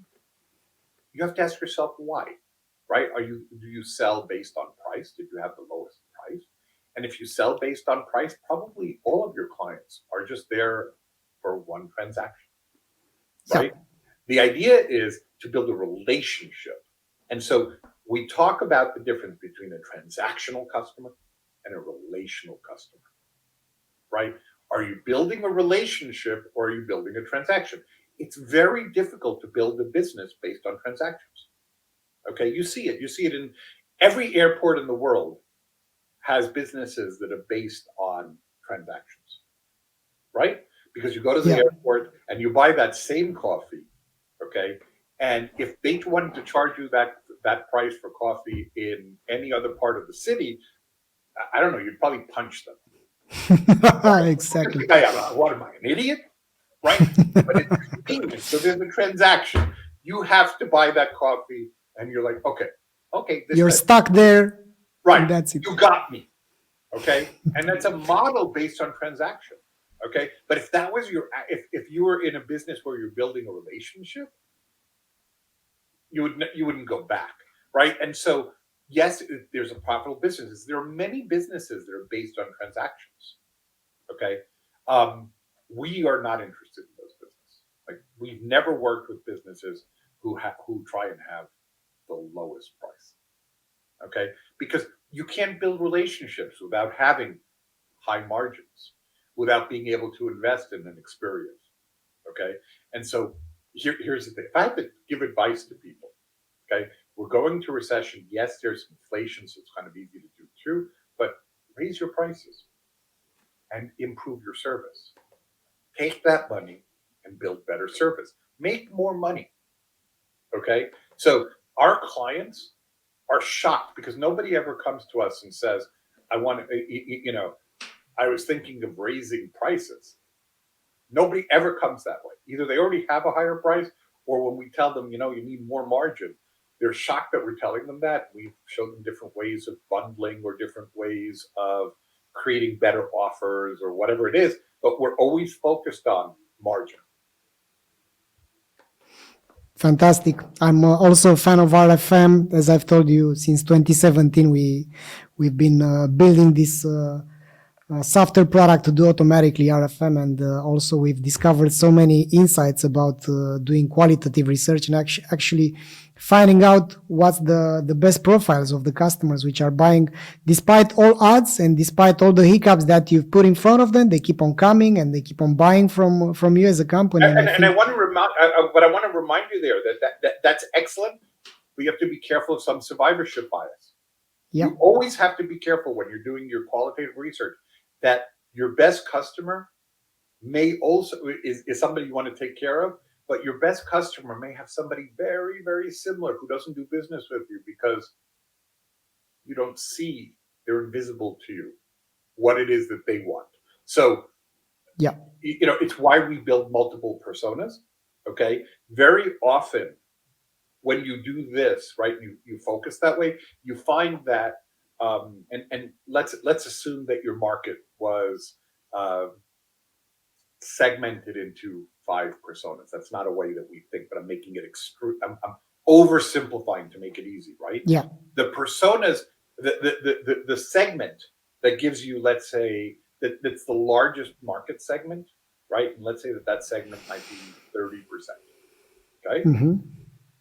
you have to ask yourself why, right? Do you sell based on price? Did you have the lowest price? And if you sell based on price, probably all of your clients are just there for one transaction, right? Yeah. The idea is to build a relationship. And so we talk about the difference between a transactional customer and a relational customer, right? Are you building a relationship or are you building a transaction? It's very difficult to build a business based on transactions. Okay, you see it. You see it in every airport in the world has businesses that are based on transactions, right? Because you go to the airport and you buy that same coffee, okay? And if they wanted to charge you that price for coffee in any other part of the city, I don't know, you'd probably punch them. Exactly. What am I, an idiot? Right? But it's convenient. So there's a transaction. You have to buy that coffee, and you're like, okay. You're stuck there. Right. That's it. You got me. Okay. And that's a model based on transaction. Okay. But if that was if you were in a business where you're building a relationship, you wouldn't go back. Right. And so, yes, there's a profitable business. There are many businesses that are based on transactions. Okay. We are not interested in those businesses. Like, we've never worked with businesses who try and have the lowest price. Okay, because you can't build relationships without having high margins, without being able to invest in an experience. Okay, and so here's the thing: if I have to give advice to people, okay, we're going to recession. Yes, there's inflation, so it's kind of easy to do through, but raise your prices and improve your service. Take that money and build better service. Make more money. Okay, so our clients are shocked because nobody ever comes to us and says, I want to, I was thinking of raising prices. Nobody ever comes that way. Either they already have a higher price, or when we tell them, you need more margin, they're shocked that we're telling them that. We show them different ways of bundling or different ways of creating better offers or whatever it is, but we're always focused on margin. Fantastic. I'm also a fan of RFM. As I've told you, since 2017, we've been building this software product to do automatically RFM, and also we've discovered so many insights about doing qualitative research and actually finding out what's the best profiles of the customers which are buying despite all odds and despite all the hiccups that you've put in front of them. They keep on coming and they keep on buying from you as a company. And I want to remind you there that's excellent, but you have to be careful of some survivorship bias. Yeah. You always have to be careful when you're doing your qualitative research that your best customer may also is somebody you want to take care of, but your best customer may have somebody very, very similar who doesn't do business with you because you don't see, they're invisible to you, what it is that they want. So, yeah, it's why we build multiple personas. Okay. Very often when you do this, right, you focus that way, you find that, and let's assume that your market was segmented into 5 personas. That's not a way that we think, but I'm making it I'm oversimplifying to make it easy, right? yeah, The personas, the segment that gives you, let's say, that's the largest market segment, right? And let's say that segment might be 30%. Okay. mm-hmm.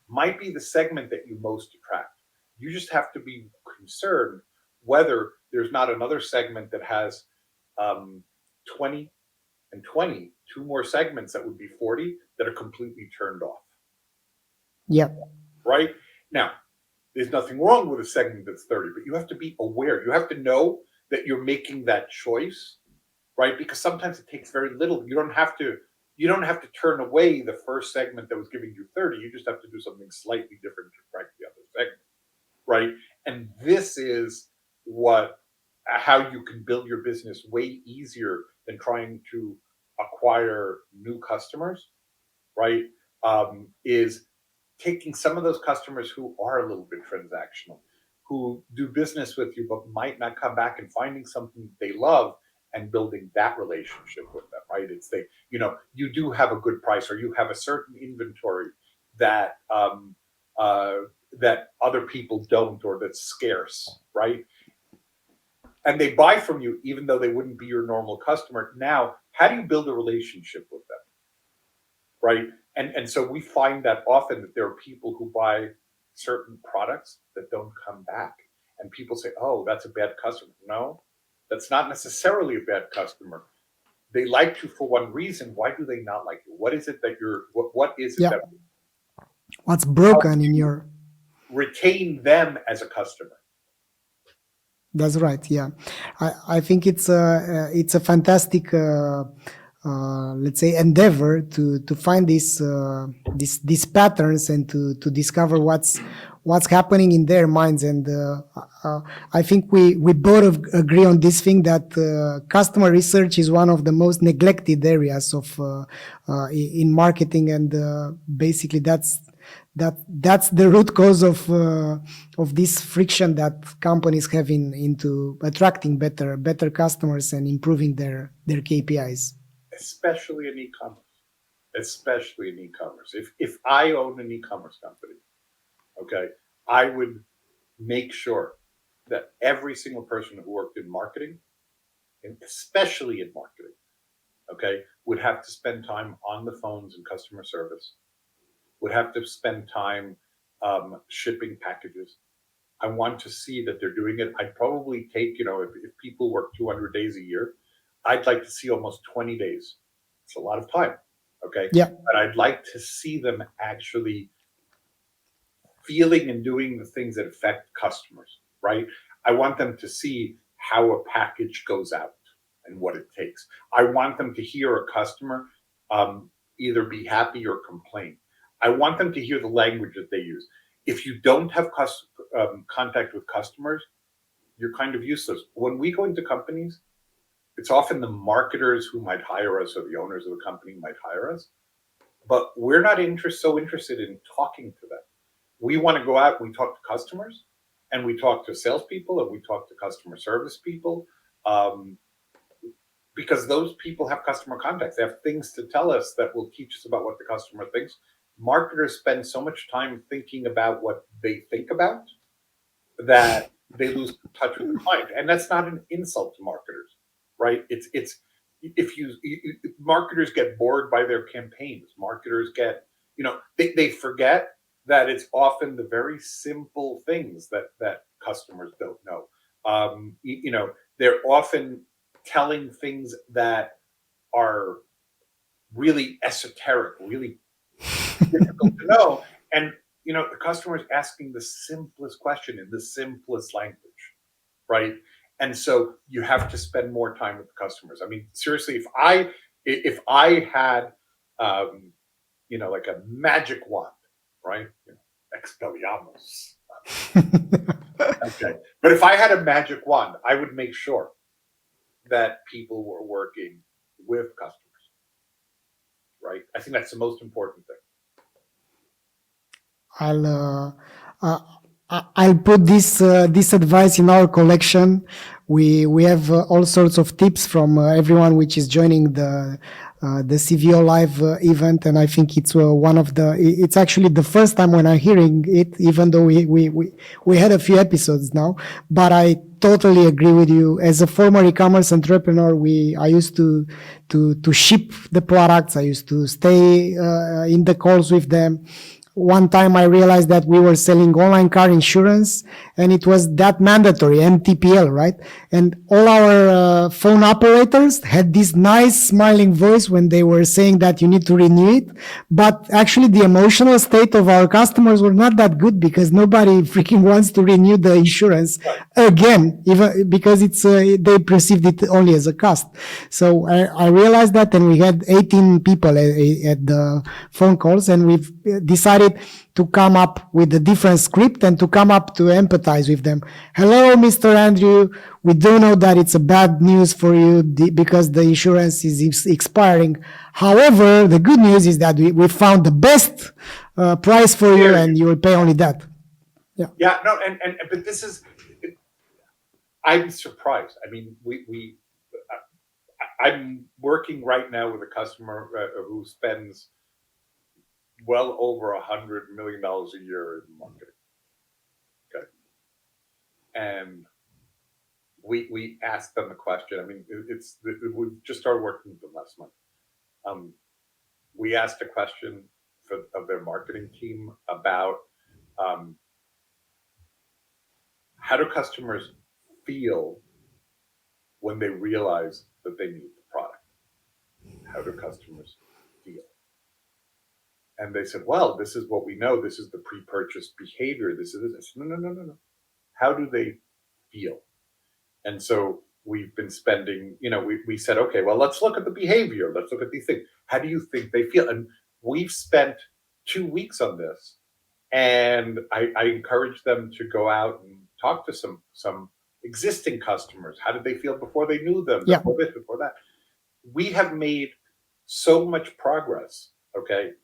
Might be the segment that you most attract. You just have to be concerned whether there's not another segment that has 20 and 20, 2 more segments that would be 40 that are completely turned off. Yeah. Right? Now, there's nothing wrong with a segment that's 30, but you have to be aware. You have to know that you're making that choice, right? Because sometimes it takes very little. You don't have to turn away the first segment that was giving you 30. You just have to do something slightly different to attract the other segment, right? And this is how you can build your business way easier than trying to acquire new customers, right? Is taking some of those customers who are a little bit transactional, who do business with you but might not come back, and finding something they love and building that relationship with them, right? It's you do have a good price, or you have a certain inventory that that other people don't, or that's scarce, right? And they buy from you even though they wouldn't be your normal customer. Now, how do you build a relationship with them, right? And so we find that often that there are people who buy certain products that don't come back, and people say, "Oh, that's a bad customer." No, that's not necessarily a bad customer. They liked you for one reason. Why do they not like you? What is it that what is it Yeah. that What's broken in your retain them as a customer? That's right. Yeah, I think it's a fantastic let's say endeavor to find these patterns and to discover what's happening in their minds. And I think we both agree on this thing that customer research is one of the most neglected areas of in marketing, and basically that's the root cause of this friction that companies have into attracting better customers and improving their KPIs. Especially in e-commerce. If I own an e-commerce company, okay, I would make sure that every single person who worked in marketing, and especially in marketing, okay, would have to spend time on the phones and customer service, would have to spend time shipping packages. I want to see that they're doing it. I'd probably take, if people work 200 days a year, I'd like to see almost 20 days. It's a lot of time. Okay. Yeah. But I'd like to see them actually feeling and doing the things that affect customers, right? I want them to see how a package goes out and what it takes. I want them to hear a customer either be happy or complain. I want them to hear the language that they use. If you don't have contact with customers, you're kind of useless. When we go into companies, it's often the marketers who might hire us, or the owners of the company might hire us, but we're not so interested in talking to them. We want to go out, we talk to customers, and we talk to salespeople, and we talk to customer service people, Because those people have customer contacts. They have things to tell us that will teach us about what the customer thinks. Marketers spend so much time thinking about what they think about that they lose touch with the client. And that's not an insult to marketers, right? It's if marketers get bored by their campaigns, marketers get, they forget that it's often the very simple things that customers don't know. They're often telling things that are really esoteric, really difficult to know. And the customer is asking the simplest question in the simplest language, right? And so you have to spend more time with the customers. I mean, seriously, if I had like a magic wand, right? Expelliarmus. Okay. But if I had a magic wand, I would make sure that people were working with customers, right? I think that's the most important thing. I'll put this advice in our collection. We have all sorts of tips from everyone which is joining the CVO live event, and I think it's it's actually the first time when I'm hearing it, even though we had a few episodes now. But I totally agree with you. As a former e-commerce entrepreneur, I used to ship the products. I used to stay in the calls with them. One time I realized that we were selling online car insurance, and it was that mandatory MTPL, right? And all our phone operators had this nice smiling voice when they were saying that you need to renew it. But actually the emotional state of our customers were not that good, because nobody freaking wants to renew the insurance again, even because they perceived it only as a cost. So I realized that, and we had 18 people at the phone calls, and we've decided to come up with a different script and to come up to empathize with them. Hello, Mr. Andrew. We do know that it's a bad news for you because the insurance is expiring. However, the good news is that we found the best price for you, and you will pay only that. Yeah, no, but this is, I'm surprised. I mean, I'm working right now with a customer who spends well over $100 million a year in marketing. Okay. And we asked them the question. I mean, we just started working with them last month. We asked a question of their marketing team about how do customers feel when they realize that they need the product? How do customers feel? And they said, well, this is what we know. This is the pre-purchase behavior. This is this. No. How do they feel? And so we've been spending, we said, okay, well, let's look at the behavior. Let's look at these things. How do you think they feel? And we've spent 2 weeks on this. And I encouraged them to go out and talk to some existing customers. How did they feel before they knew them? Yeah. Before this, before that. We have made so much progress, okay?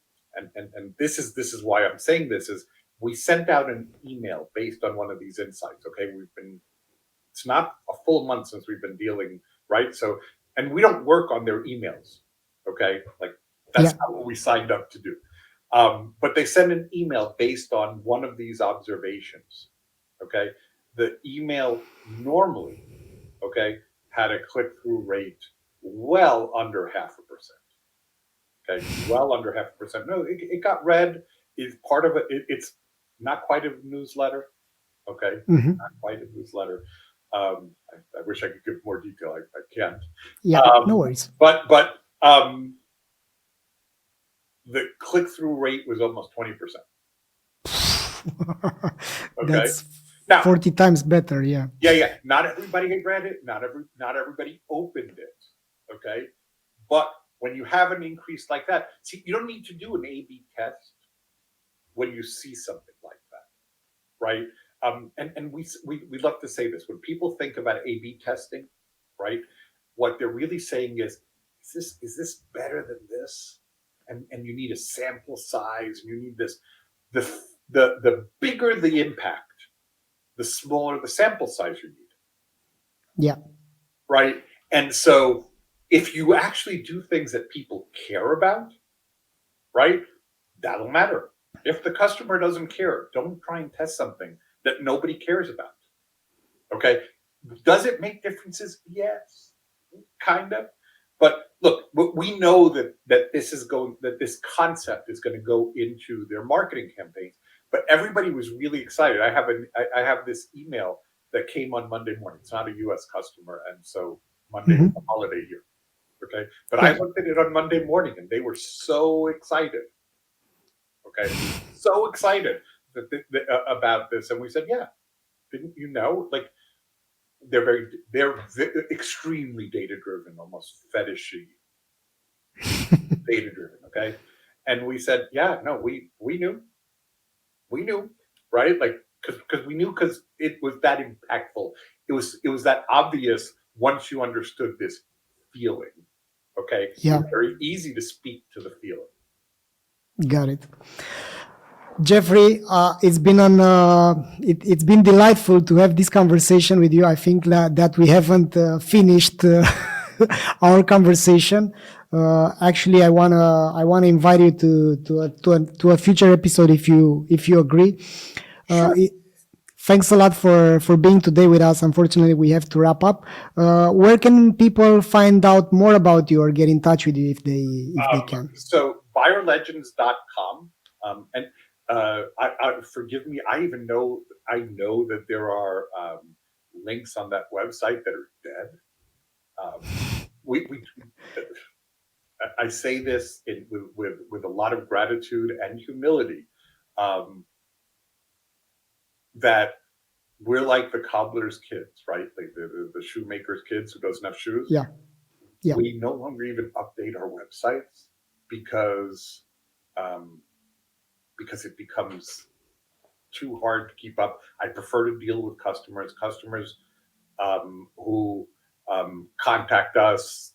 And this is why I'm saying this is we sent out an email based on one of these insights. Okay, it's not a full month since we've been dealing, right? So, and we don't work on their emails. Okay, like that's not what we signed up to do. But they send an email based on one of these observations. Okay, the email normally, okay, had a click-through rate well under 0.5%. Okay, well under 0.5%. No, it got read. Is part of it. It's not quite a newsletter. Okay, not quite a newsletter. I wish I could give more detail. I can't. Yeah, no worries. But the click-through rate was almost 20%. Okay, that's now 40 times better. Yeah. Yeah. Not everybody had read it. Not everybody opened it. Okay, but when you have an increase like that, see, you don't need to do an A/B test when you see something like that, right? And we love to say this when people think about A/B testing, right? What they're really saying is this better than this? And you need a sample size. You need this. The bigger the impact, the smaller the sample size you need. Yeah. right? And so if you actually do things that people care about, right, that'll matter. If the customer doesn't care, don't try and test something that nobody cares about. Okay. Does it make differences? Yes, kind of. But look, we know that this concept is going to go into their marketing campaigns. But everybody was really excited. I have this email that came on Monday morning. It's not a U.S. customer, and so Monday is a holiday here. Okay, but I Yeah. looked at it on Monday morning, and they were so excited. Okay, so excited about this, and we said, "Yeah, didn't you know?" Like they're extremely data driven, almost fetishy data driven. Okay, and we said, "Yeah, no, we knew, right? Like because we knew because it was that impactful. It was that obvious once you understood this feeling. Okay, Yeah, it's very easy to speak to the feeling." got it. Jeffrey, it's been delightful to have this conversation with you. I think that we haven't finished our conversation. Actually, I wanna invite you to a future episode if you agree. Sure. Thanks a lot for being today with us. Unfortunately, we have to wrap up. Where can people find out more about you or get in touch with you if they can? So buyerlegends.com. And forgive me, I know that there are links on that website that are dead. We I say this with a lot of gratitude and humility, um, that we're like the cobbler's kids, right? Like the shoemaker's kids who doesn't have shoes. Yeah, yeah, We no longer even update our websites because um, because it becomes too hard to keep up. I prefer to deal with customers who contact us.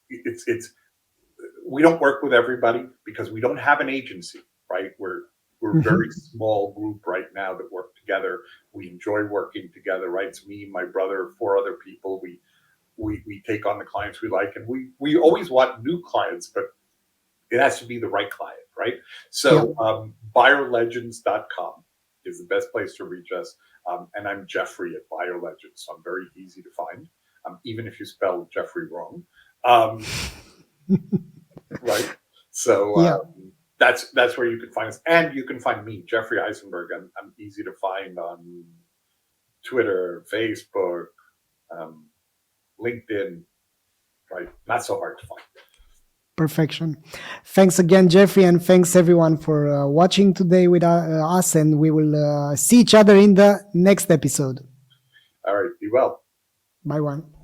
It's we don't work with everybody because we don't have an agency, right? We're a very small group right now that work together. We enjoy working together, right? It's me, my brother, four other people. We take on the clients we like, and we always want new clients, but it has to be the right client, right? yeah. So buyerlegends.com is the best place to reach us. And I'm Jeffrey at BioLegends, so I'm very easy to find, even if you spell Jeffrey wrong. Right. So Yeah. that's where you can find us, and you can find me, Jeffrey Eisenberg. I'm easy to find on Twitter, Facebook, um, LinkedIn. Right, not so hard to find. Perfection. Thanks again, Jeffrey, and thanks everyone for watching today with us. And we will see each other in the next episode. All right, be well. Bye, one.